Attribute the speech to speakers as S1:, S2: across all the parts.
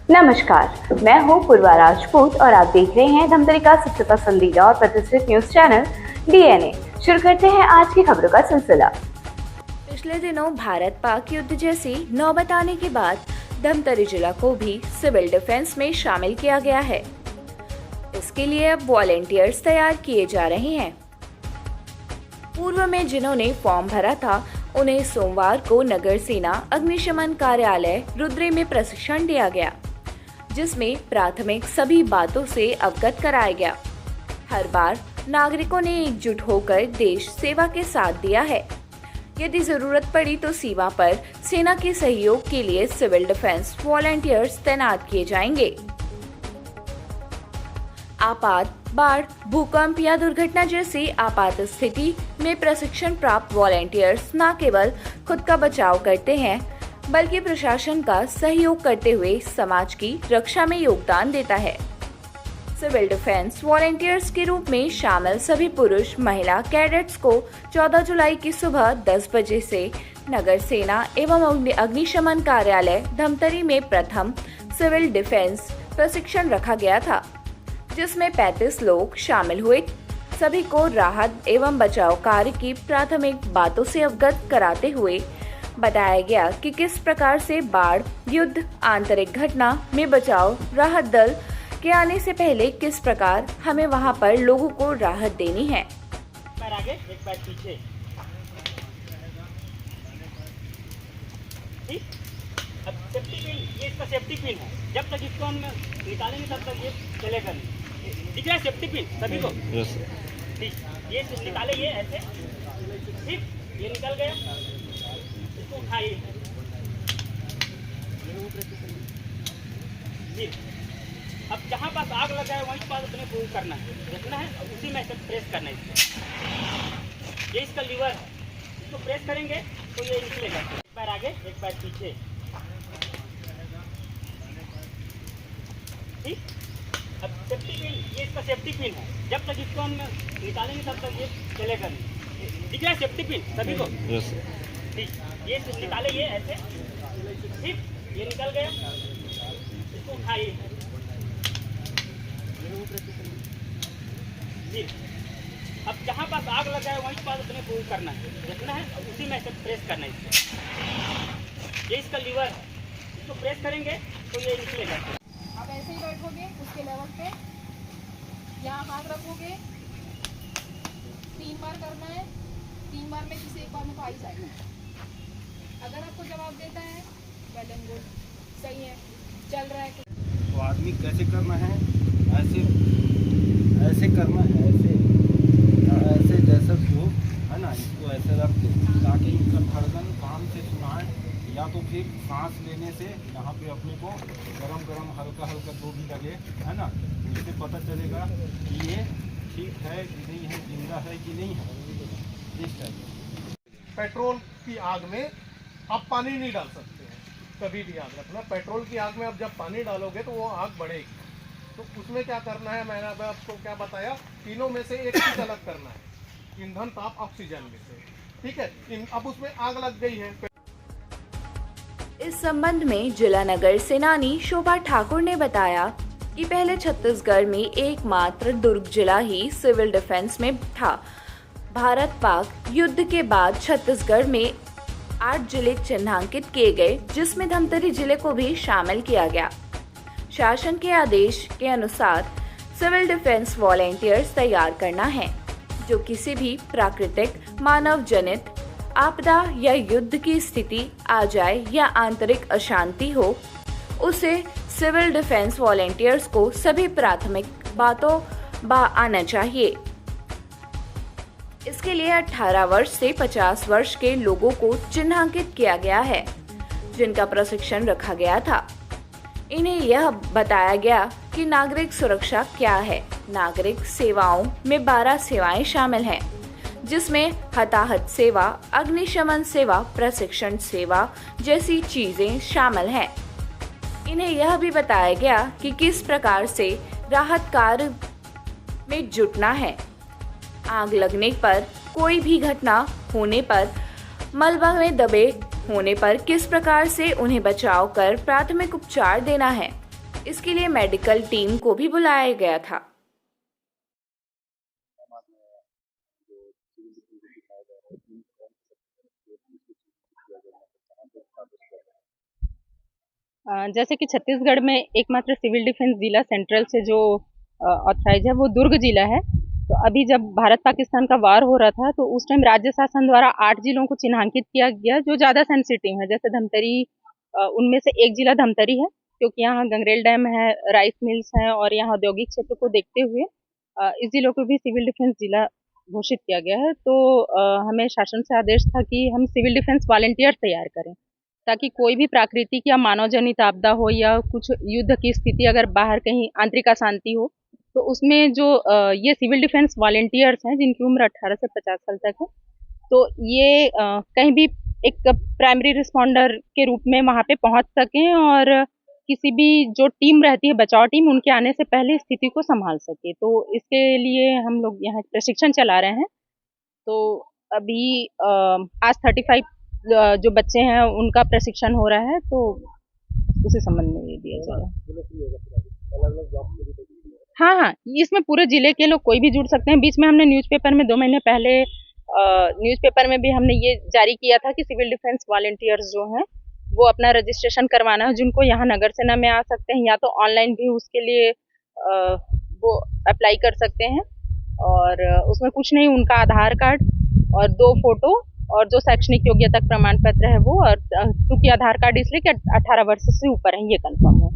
S1: नमस्कार, मैं हूँ पूर्वा राजपूत और आप देख रहे हैं धमतरी का सबसे पसंदीदा और प्रतिष्ठित न्यूज चैनल डीएनए। शुरू करते हैं आज की खबरों का सिलसिला। पिछले दिनों भारत पाक युद्ध जैसी नौबत आने के बाद धमतरी जिला को भी सिविल डिफेंस में शामिल किया गया है। इसके लिए अब वॉलेंटियर्स तैयार किए जा रहे हैं। पूर्व में जिन्होंने फॉर्म भरा था उन्हें सोमवार को नगर सेना अग्निशमन कार्यालय रुद्री में प्रशिक्षण दिया गया, जिसमें प्राथमिक सभी बातों से अवगत कराया गया। हर बार नागरिकों ने एकजुट होकर देश सेवा के साथ दिया है। यदि जरूरत पड़ी तो सीमा पर सेना के सहयोग के लिए सिविल डिफेंस वॉलेंटियर्स तैनात किए जाएंगे। आपात, बाढ़, भूकंप या दुर्घटना जैसी आपात स्थिति में प्रशिक्षण प्राप्त वॉलेंटियर्स न केवल खुद का बचाव करते हैं बल्कि प्रशासन का सहयोग करते हुए समाज की रक्षा में योगदान देता है। सिविल डिफेंस वॉलेंटियर्स के रूप में शामिल सभी पुरुष महिला कैडेट्स को 14 जुलाई की सुबह 10 बजे से नगर सेना एवं अग्निशमन कार्यालय धमतरी में प्रथम सिविल डिफेंस प्रशिक्षण रखा गया था, जिसमें 35 लोग शामिल हुए। सभी को राहत एवं बचाव कार्य की प्राथमिक बातों से अवगत कराते हुए बताया गया कि किस प्रकार से बाढ़, युद्ध, आंतरिक घटना में बचाव, राहत दल के आने से पहले किस प्रकार हमें वहां पर लोगों को राहत देनी है।
S2: पैर आगे, एक पैर पीछे। ठीक? अब सेफ्टी पिन, ये इसका सेफ्टी पिन है। जब तक इसको हम निकालेंगे तब तक ये चलेगा नहीं। दिख रहा है सेफ्टी पिन सभी को? ठीक, ये निकाले, ये ऐसे। ठीक, ये निकल गया। इसको उठाइए। जी, अब जहाँ पास आग लगा है वहीं पास अपने को करना है, देखना है और उसी में प्रेस करना है इसको। ये इसका लीवर है, इसको प्रेस करेंगे तो ये निकलेगा। एक पैर आगे, एक पैर पीछे। ठीक, अब सेफ्टी पिन, ये इसका सेफ्टी पिन है। जब तक इसको हम निकालेंगे तब तक ये चलेगा नहीं। दिख रहा है सेफ्टी पिन सभी को? ठीक, ये निकाले, ये ऐसे। ठीक, ये निकल गया। इसको उठाइए। जी, अब जहाँ पास आग लगा है वहीं पास अपने को करना है, देखना है और उसी में प्रेस करना है इसको। ये इसका लीवर है, इसको प्रेस करेंगे तो ये निकलेगा।
S3: आप ऐसे ही बैठोगे उसके लेवल पे, यहाँ हाथ रखोगे, 3 बार करना है। 3 बार में किसी एक बार में तो आ ही जाएगा। अगर आपको जवाब देता है वेल एंड गुड, सही है, चल रहा है।
S4: तो आदमी कैसे करना है, ऐसे करना है, ऐसे जैसा जो है ना, इसको ऐसे रख दो ताकि इनका धड़कन काम से सुनाए, या तो फिर सांस लेने से यहाँ पे अपने को गरम हल्का जो भी लगे, है ना, उससे पता चलेगा कि ये ठीक है कि नहीं है, जिंदा है कि नहीं है। इस टाइप
S5: पेट्रोल की आग में आप पानी नहीं डाल सकते हैं, कभी भी याद रखना। पेट्रोल की आग में आप जब पानी डालोगे तो वो आग बढ़ेगी। तो उसमें क्या करना है, मैंने अब आपको क्या बताया, तीनों में से एक चीज अलग करना है, ईंधन, ताप, ऑक्सीजन में से। ठीक है, अब उसमें आग लग गई है।
S1: इस संबंध में जिला नगर सेनानी शोभा ठाकुर ने बताया कि पहले छत्तीसगढ़ में एकमात्र दुर्ग जिला ही सिविल डिफेंस में था। भारत पाक युद्ध के बाद छत्तीसगढ़ में 8 जिले चिन्हांकित किए गए, जिसमें धमतरी जिले को भी शामिल किया गया। शासन के आदेश के अनुसार सिविल डिफेंस वॉलेंटियर्स तैयार करना है, जो किसी भी प्राकृतिक, मानव जनित आपदा या युद्ध की स्थिति आ जाए या आंतरिक अशांति हो, उसे सिविल डिफेंस वॉलेंटियर्स को सभी प्राथमिक बातों आना चाहिए। इसके लिए 18 वर्ष से 50 वर्ष के लोगों को चिन्हांकित किया गया है, जिनका प्रशिक्षण रखा गया था। इन्हें यह बताया गया कि नागरिक सुरक्षा क्या है। नागरिक सेवाओं में 12 सेवाएं शामिल हैं, जिसमें हताहत सेवा, अग्निशमन सेवा, प्रशिक्षण सेवा जैसी चीजें शामिल हैं। इन्हें यह भी बताया गया कि किस प्रकार से राहत कार्य में जुटना है। आग लगने पर, कोई भी घटना होने पर, मलबा में दबे होने पर किस प्रकार से उन्हें बचाव कर प्राथमिक उपचार देना है। इसके लिए मेडिकल टीम को भी बुलाया गया था।
S6: जैसे कि छत्तीसगढ़ में एकमात्र सिविल डिफेंस जिला सेंट्रल से जो ऑथराइज है वो दुर्ग जिला है। तो अभी जब भारत पाकिस्तान का वार हो रहा था तो उस टाइम राज्य शासन द्वारा 8 जिलों को चिन्हांकित किया गया जो ज़्यादा सेंसिटिव है। जैसे धमतरी, उनमें से एक जिला धमतरी है क्योंकि यहाँ गंगरेल डैम है, राइस मिल्स हैं और यहाँ औद्योगिक क्षेत्र को देखते हुए इस जिलों को भी सिविल डिफेंस जिला घोषित किया गया है। तो हमें शासन से आदेश था कि हम सिविल डिफेंस वॉलंटियर तैयार करें ताकि कोई भी प्राकृतिक या मानव जनित आपदा हो या कुछ युद्ध की स्थिति अगर बाहर कहीं आंतरिक अशांति हो तो उसमें जो ये सिविल डिफेंस वॉलंटियर्स हैं जिनकी उम्र 18 से 50 साल तक है, तो ये कहीं भी एक प्राइमरी रिस्पॉन्डर के रूप में वहाँ पे पहुँच सकें और किसी भी जो टीम रहती है बचाव टीम उनके आने से पहले स्थिति को संभाल सके। तो इसके लिए हम लोग यहाँ प्रशिक्षण चला रहे हैं। तो अभी आज 35 जो बच्चे हैं उनका प्रशिक्षण हो रहा है, तो उसी संबंध में ये दिया जाएगा। हाँ, इसमें पूरे जिले के लोग कोई भी जुड़ सकते हैं। बीच में हमने न्यूज़पेपर में 2 महीने पहले न्यूज़पेपर में भी हमने ये जारी किया था कि सिविल डिफेंस वॉलंटियर्स जो हैं वो अपना रजिस्ट्रेशन करवाना है, जिनको यहाँ नगर सेना में आ सकते हैं या तो ऑनलाइन भी उसके लिए वो अप्लाई कर सकते हैं। और उसमें कुछ नहीं, उनका आधार कार्ड और 2 फोटो और जो शैक्षणिक योग्यता प्रमाण पत्र है वो, और चूंकि आधार कार्ड इसलिए कि 18 वर्ष से ऊपर है, ये कंफर्म है।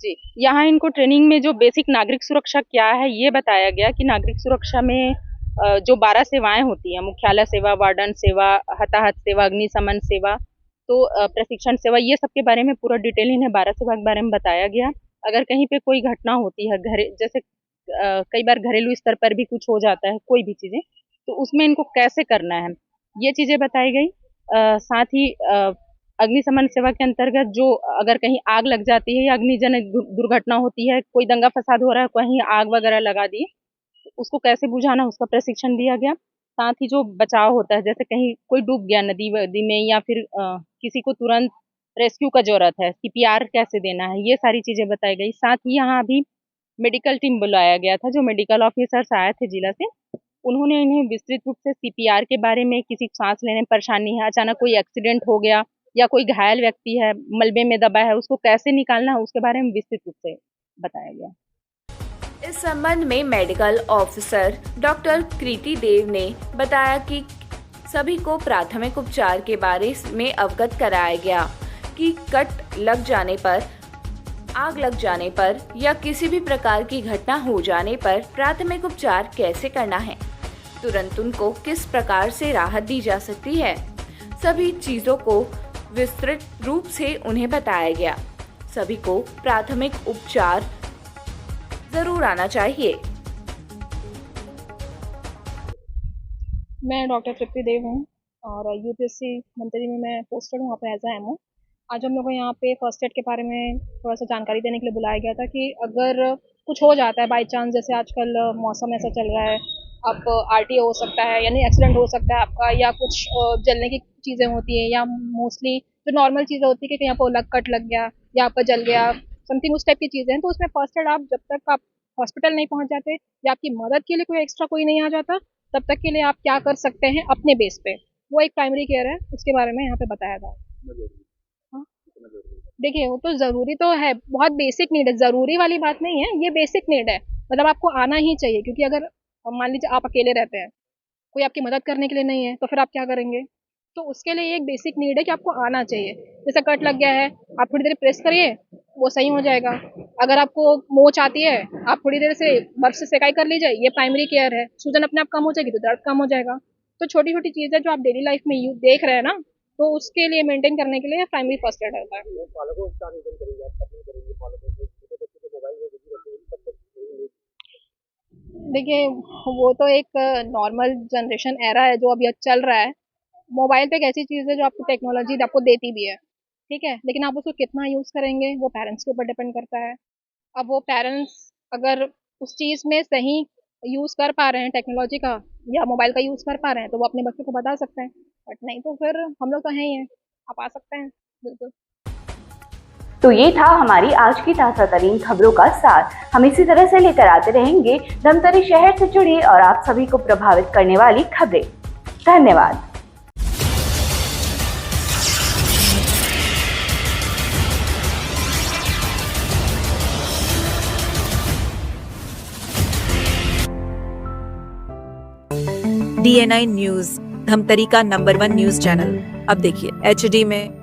S6: जी, यहाँ इनको ट्रेनिंग में जो बेसिक नागरिक सुरक्षा क्या है ये बताया गया कि नागरिक सुरक्षा में जो 12 सेवाएं होती हैं, मुख्यालय सेवा, वार्डन सेवा, हताहत सेवा, अग्निशमन सेवा, तो प्रशिक्षण सेवा, ये सब के बारे में पूरा डिटेल इन्हें 12 सेवा के बारे में बताया गया। अगर कहीं पे कोई घटना होती है जैसे कई बार घरेलू स्तर पर भी कुछ हो जाता है, कोई भी चीज़ें, तो उसमें इनको कैसे करना है ये चीज़ें बताई गई। साथ ही अग्निशमन सेवा के अंतर्गत जो अगर कहीं आग लग जाती है या अग्निजनक दुर्घटना होती है, कोई दंगा फसाद हो रहा है, कहीं आग वगैरह लगा दी, उसको कैसे बुझाना उसका प्रशिक्षण दिया गया। साथ ही जो बचाव होता है, जैसे कहीं कोई डूब गया नदी वदी में या फिर किसी को तुरंत रेस्क्यू का जरूरत है, सीपीआर कैसे देना है, ये सारी चीज़ें बताई गई। साथ ही यहाँ अभी मेडिकल टीम बुलाया गया था, जो मेडिकल ऑफिसर्स आए थे जिला से, उन्होंने इन्हें विस्तृत रूप से सीपीआर के बारे में, किसी सांस लेने में परेशानी है, अचानक कोई एक्सीडेंट हो गया या कोई घायल व्यक्ति है, मलबे में दबा है, उसको कैसे निकालना है उसके बारे में विस्तृत रूप से बताया गया।
S1: इस संबंध में मेडिकल ऑफिसर डॉक्टर कृति देव ने बताया कि सभी को प्राथमिक उपचार के बारे में अवगत कराया गया कि कट लग जाने पर, आग लग जाने पर या किसी भी प्रकार की घटना हो जाने पर प्राथमिक उपचार कैसे करना है, तुरंत उनको किस प्रकार से राहत दी जा सकती है। सभी चीज़ों को विस्तृत रूप से उन्हें बताया गया। सभी को प्राथमिक उपचार जरूर आना चाहिए।
S7: मैं डॉक्टर तृप्ति देव हूँ और यूपीएससी मंत्री में मैं पोस्टेड हूँ वहाँ पे एज ए एमओ। आज हम लोग को यहाँ पे फर्स्ट एड के बारे में थोड़ा सा जानकारी देने के लिए बुलाया गया था कि अगर कुछ हो जाता है बाई चांस, जैसे आजकल मौसम ऐसा चल रहा है, आप आरटीओ हो सकता है, यानी एक्सीडेंट हो सकता है आपका, या कुछ जलने की चीज़ें होती हैं, या मोस्टली जो नॉर्मल चीज़ें होती है कि कहीं आपको कट लग गया या आपका जल गया, समथिंग उस टाइप की चीज़ें हैं, तो उसमें फर्स्ट एड आप जब तक आप हॉस्पिटल नहीं पहुँच जाते या आपकी मदद के लिए कोई एक्स्ट्रा कोई नहीं आ जाता, तब तक के लिए आप क्या कर सकते हैं अपने बेस पे, वो एक प्राइमरी केयर है, उसके बारे में यहाँ पे बताया था। हाँ, देखिए वो तो ज़रूरी तो है, बहुत बेसिक नीड है, ज़रूरी वाली बात नहीं है, ये बेसिक नीड है, मतलब आपको आना ही चाहिए, क्योंकि अगर मान लीजिए आप अकेले रहते हैं, कोई आपकी मदद करने के लिए नहीं है, तो फिर आप क्या करेंगे? तो उसके लिए एक बेसिक नीड है कि आपको आना चाहिए। जैसे कट लग गया है, आप थोड़ी देर प्रेस करिए, वो सही हो जाएगा। अगर आपको मोच आती है, आप थोड़ी देर से बर्फ से सेकाई कर लीजिए, ये प्राइमरी केयर है। सूजन अपने आप कम हो जाएगी तो दर्द कम हो जाएगा। तो छोटी छोटी चीज़ें जो आप डेली लाइफ में देख रहे हैं ना, तो उसके लिए मेंटेन करने के लिए प्राइमरी फर्स्ट एड होता है। देखिए वो तो एक नॉर्मल जनरेशन एरा है जो अभी चल रहा है। मोबाइल तो एक ऐसी चीज़ है जो आपको टेक्नोलॉजी आपको देती भी है, ठीक है, लेकिन आप उसको कितना यूज़ करेंगे वो पेरेंट्स के ऊपर डिपेंड करता है। अब वो पेरेंट्स अगर उस चीज़ में सही यूज़ कर पा रहे हैं टेक्नोलॉजी का या मोबाइल का यूज़ कर पा रहे हैं, तो वो अपने बच्चों को बता सकते हैं, बट नहीं तो फिर हम लोग तो हैं ही हैं, आप आ सकते हैं। बिल्कुल।
S1: तो ये था हमारी आज की ताज़ा तरीन खबरों का सार। हम इसी तरह से लेकर आते रहेंगे धमतरी शहर से जुड़ी और आप सभी को प्रभावित करने वाली खबरें। धन्यवाद।
S8: DNI न्यूज, धमतरी का नंबर 1 न्यूज चैनल। अब देखिए HD में,